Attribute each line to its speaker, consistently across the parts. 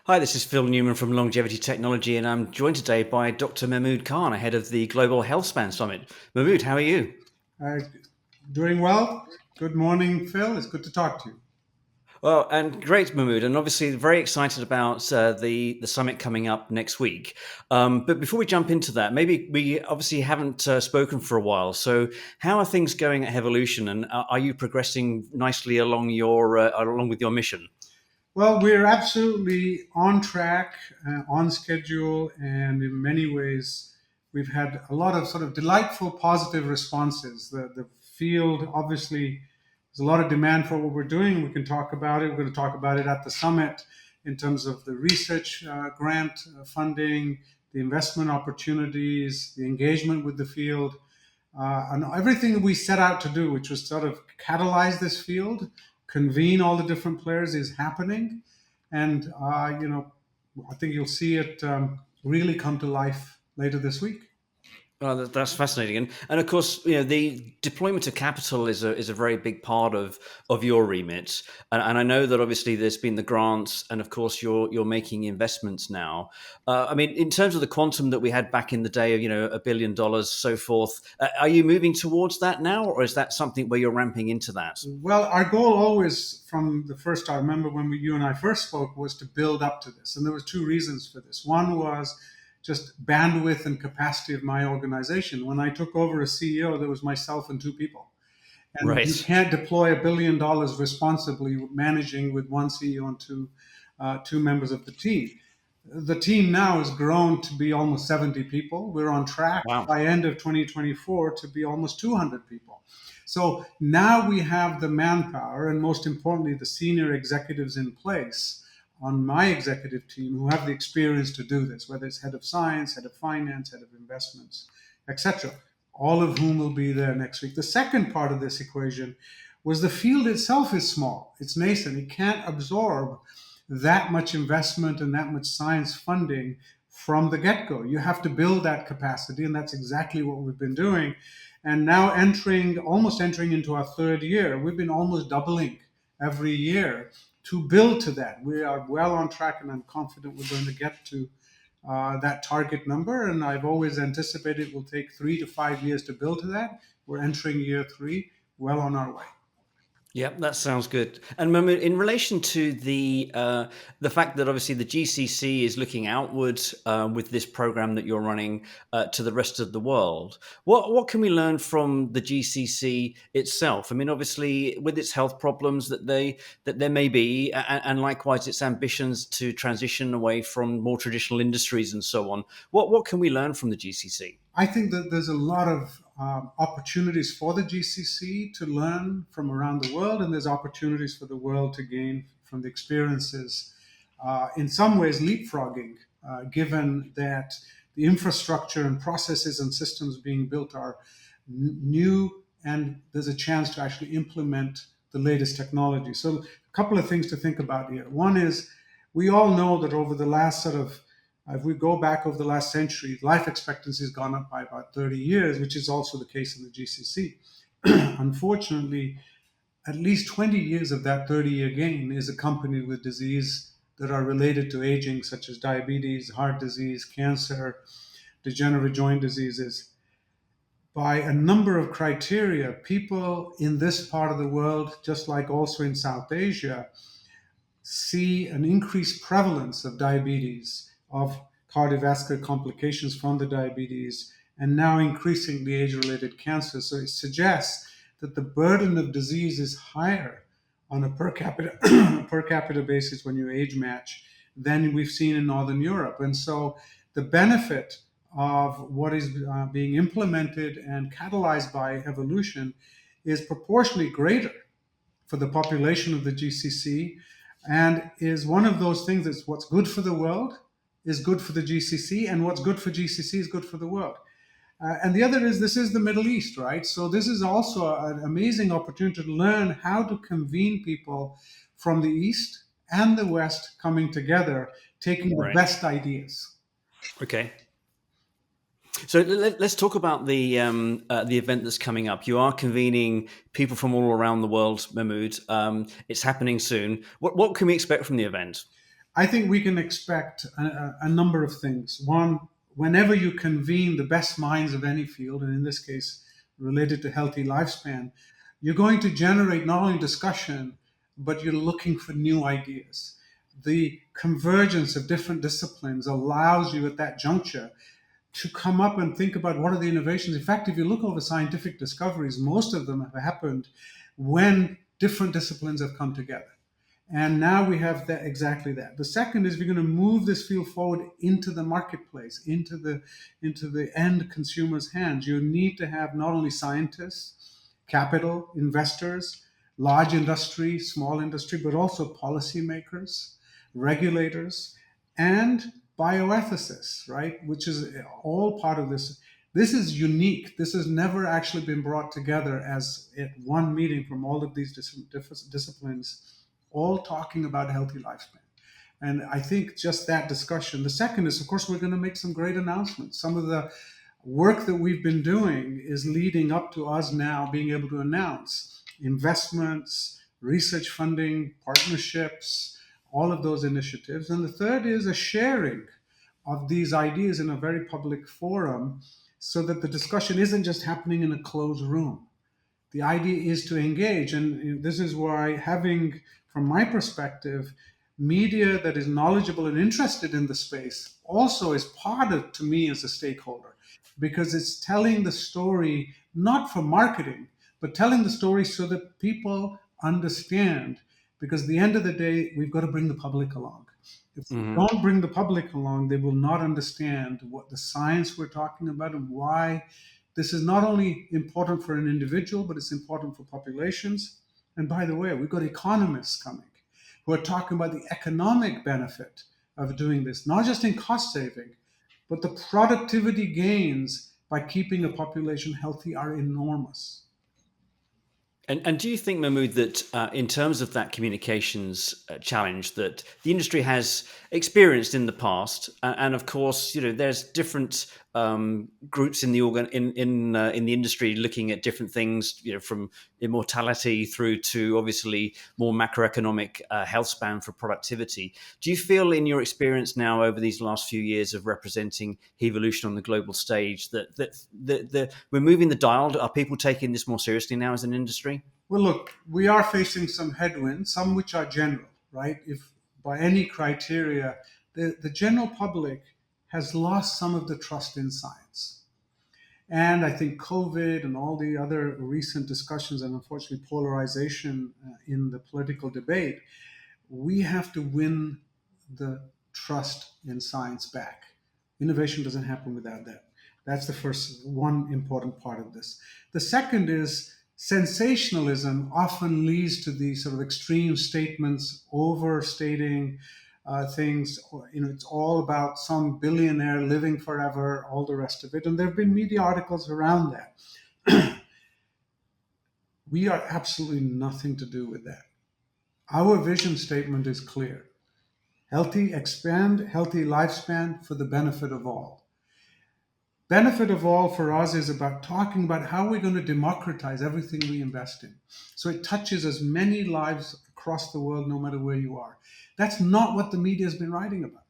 Speaker 1: Hi, this is Phil Newman from Longevity.Technology, and I'm joined today by Dr. Mehmood Khan, ahead of the Global Healthspan Summit. Mahmood, how are you?
Speaker 2: Uh, Doing well. Good morning, Phil. It's good to talk to you.
Speaker 1: Well, and great, Mahmood, and obviously very excited about the summit coming up next week. But before we jump into that, maybe we obviously haven't spoken for a while. So, how are things going at Hevolution, and are you progressing nicely along with your mission?
Speaker 2: Well, we're absolutely on track, on schedule, and in many ways, we've had a lot of sort of delightful, positive responses. The field, obviously, there's a lot of demand for what we're doing. We can talk about it. We're going to talk about it at the summit in terms of the research grant funding, the investment opportunities, the engagement with the field. And everything that we set out to do, which was sort of catalyze this field, convene all the different players, is happening. And, I think you'll see it really come to life later this week.
Speaker 1: Oh, that's fascinating, and of course, the deployment of capital is a very big part of your remit, and I know that obviously there's been the grants, and of course you're making investments now. I mean, in terms of the quantum that we had back in the day of $1 billion, so forth, are you moving towards that now, or is that something where you're ramping into that?
Speaker 2: Well, our goal always from the first, I remember when you and I first spoke, was to build up to this. And there was two reasons for this. One was just bandwidth and capacity of my organization. When I took over as CEO, there was myself and two people. And you
Speaker 1: Right.
Speaker 2: can't deploy $1 billion responsibly managing with one CEO and two members of the team. The team now has grown to be almost 70 people. We're on track
Speaker 1: Wow.
Speaker 2: by end of 2024 to be almost 200 people. So now we have the manpower and most importantly, the senior executives in place on my executive team who have the experience to do this, whether it's head of science, head of finance, head of investments, etc., all of whom will be there next week. The second part of this equation was the field itself is small. It's nascent. It can't absorb that much investment and that much science funding from the get-go. You have to build that capacity, and that's exactly what we've been doing. And now almost entering into our third year, we've been almost doubling every year to build to that. We are well on track, and I'm confident we're going to get to that target number. And I've always anticipated it will take 3 to 5 years to build to that. We're entering year three, well on our way.
Speaker 1: Yeah, that sounds good. And Mahmood, in relation to the fact that obviously the GCC is looking outward with this program that you're running to the rest of the world, what can we learn from the GCC itself? I mean, obviously, with its health problems that there may be, and likewise its ambitions to transition away from more traditional industries and so on. What can we learn from the GCC?
Speaker 2: I think that there's a lot of opportunities for the GCC to learn from around the world, and there's opportunities for the world to gain from the experiences. In some ways, leapfrogging, given that the infrastructure and processes and systems being built are new, and there's a chance to actually implement the latest technology. So, a couple of things to think about here. One is we all know that over the last if we go back over the last century, life expectancy has gone up by about 30 years, which is also the case in the GCC. Unfortunately, at least 20 years of that 30-year gain is accompanied with disease that are related to aging, such as diabetes, heart disease, cancer, degenerative joint diseases. By a number of criteria, people in this part of the world, just like also in South Asia, see an increased prevalence of diabetes, of cardiovascular complications from the diabetes, and now increasingly age related cancer. So it suggests that the burden of disease is higher on a per capita, per capita basis when you age match than we've seen in Northern Europe. And so the benefit of what is being implemented and catalyzed by evolution is proportionally greater for the population of the GCC, and is one of those things that's what's good for the world is good for the GCC, and what's good for GCC is good for the world. And the other is this is the Middle East, right? So this is also an amazing opportunity to learn how to convene people from the East and the West coming together, taking the
Speaker 1: Right.
Speaker 2: best ideas.
Speaker 1: Okay. So let's talk about the event that's coming up. You are convening people from all around the world, Mahmood. It's happening soon. What can we expect from the event?
Speaker 2: I think we can expect a number of things. One, whenever you convene the best minds of any field, and in this case, related to healthy lifespan, you're going to generate not only discussion, but you're looking for new ideas. The convergence of different disciplines allows you at that juncture to come up and think about what are the innovations. In fact, if you look over scientific discoveries, most of them have happened when different disciplines have come together. And now we have that, exactly that. The second is we're going to move this field forward into the marketplace, into the end consumer's hands. You need to have not only scientists, capital, investors, large industry, small industry, but also policymakers, regulators, and bioethicists, right? Which is all part of this. This is unique. This has never actually been brought together as at one meeting from all of these different disciplines, all talking about healthy lifespan. And I think just that discussion. The second is, of course, we're going to make some great announcements. Some of the work that we've been doing is leading up to us now being able to announce investments, research funding, partnerships, all of those initiatives. And the third is a sharing of these ideas in a very public forum so that the discussion isn't just happening in a closed room. The idea is to engage. And this is why having, from my perspective, media that is knowledgeable and interested in the space also is part of, to me, as a stakeholder, because it's telling the story not for marketing, but telling the story so that people understand. Because at the end of the day, we've got to bring the public along. If we
Speaker 1: Mhm.
Speaker 2: don't bring the public along, they will not understand what the science we're talking about and why this is not only important for an individual, but it's important for populations. And by the way, we've got economists coming who are talking about the economic benefit of doing this, not just in cost saving, but the productivity gains by keeping a population healthy are enormous.
Speaker 1: And do you think, Mahmood, that in terms of that communications challenge that the industry has experienced in the past, and of course, there's different groups in the in the industry looking at different things, from immortality through to obviously more macroeconomic health span for productivity. Do you feel, in your experience now over these last few years of representing Hevolution on the global stage, that we're moving the dial? Are people taking this more seriously now as an industry?
Speaker 2: Well, look, we are facing some headwinds, some which are general, right? If by any criteria, the general public has lost some of the trust in science. And I think COVID and all the other recent discussions and unfortunately polarization in the political debate, we have to win the trust in science back. Innovation doesn't happen without that. That's the first one important part of this. The second is sensationalism often leads to these sort of extreme statements, overstating things. It's all about some billionaire living forever, all the rest of it. And there have been media articles around that. We are absolutely nothing to do with that. Our vision statement is clear. Healthy, expand healthy lifespan for the benefit of all. Benefit of all for us is about talking about how we're going to democratize everything we invest in. So it touches as many lives across the world, no matter where you are. That's not what the media has been writing about.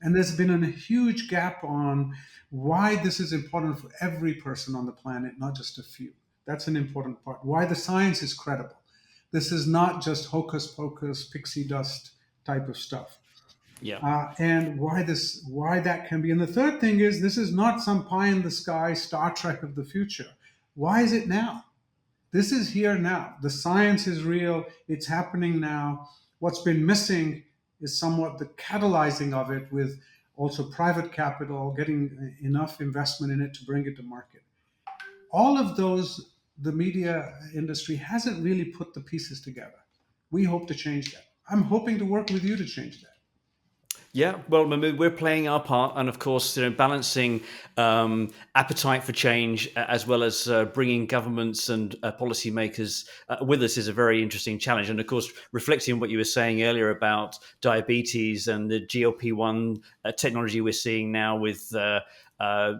Speaker 2: And there's been a huge gap on why this is important for every person on the planet, not just a few. That's an important part. Why the science is credible. This is not just hocus pocus, pixie dust type of stuff.
Speaker 1: Yeah.
Speaker 2: And why that can be. And the third thing is, this is not some pie in the sky Star Trek of the future. Why is it now? This is here now. The science is real. It's happening now. What's been missing is somewhat the catalyzing of it, with also private capital, getting enough investment in it to bring it to market. All of those, the media industry hasn't really put the pieces together. We hope to change that. I'm hoping to work with you to change that.
Speaker 1: Yeah, well, Mahmood, we're playing our part, and of course, balancing appetite for change as well as bringing governments and policymakers with us is a very interesting challenge. And of course, reflecting on what you were saying earlier about diabetes and the GLP-1 technology we're seeing now with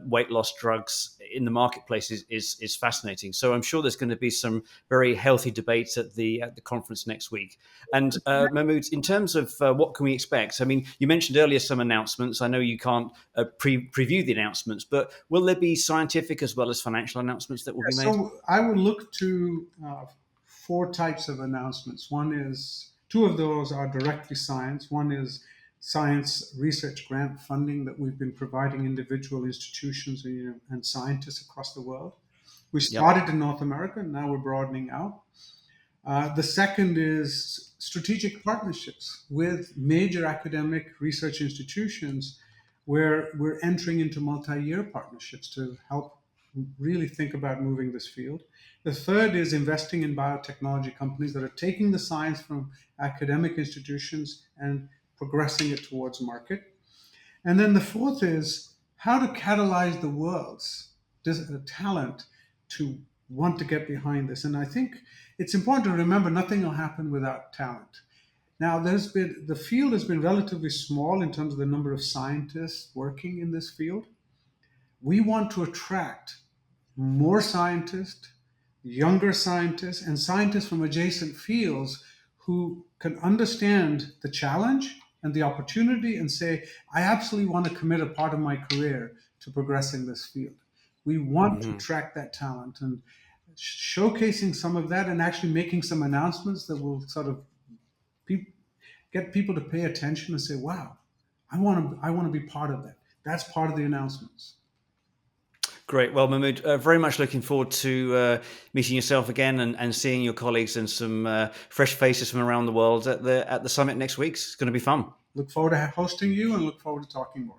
Speaker 1: weight loss drugs in the marketplace is fascinating. So I'm sure there's going to be some very healthy debates at the conference next week. And Mehmood, in terms of what can we expect? I mean, you mentioned earlier some announcements. I know you can't preview the announcements, but will there be scientific as well as financial announcements that will be made?
Speaker 2: So I would look to four types of announcements. One is two of those are directly science. One is science research grant funding that we've been providing individual institutions and scientists across the world. We
Speaker 1: Yep.
Speaker 2: started in North America, and now we're broadening out. The second is strategic partnerships with major academic research institutions where we're entering into multi-year partnerships to help really think about moving this field. The third is investing in biotechnology companies that are taking the science from academic institutions and progressing it towards market. And then the fourth is how to catalyze the world's talent to want to get behind this. And I think it's important to remember nothing will happen without talent. Now, the field has been relatively small in terms of the number of scientists working in this field. We want to attract more scientists, younger scientists, and scientists from adjacent fields who can understand the challenge and the opportunity and say, I absolutely want to commit a part of my career to progressing this field. We want to
Speaker 1: Mhm.
Speaker 2: attract that talent, and showcasing some of that and actually making some announcements that will sort of pe- get people to pay attention and say, wow, I want to be part of that. That's part of the announcements.
Speaker 1: Great. Well, Mahmood, very much looking forward to meeting yourself again and seeing your colleagues and some fresh faces from around the world at the summit next week. It's going to be fun.
Speaker 2: Look forward to hosting you and look forward to talking more.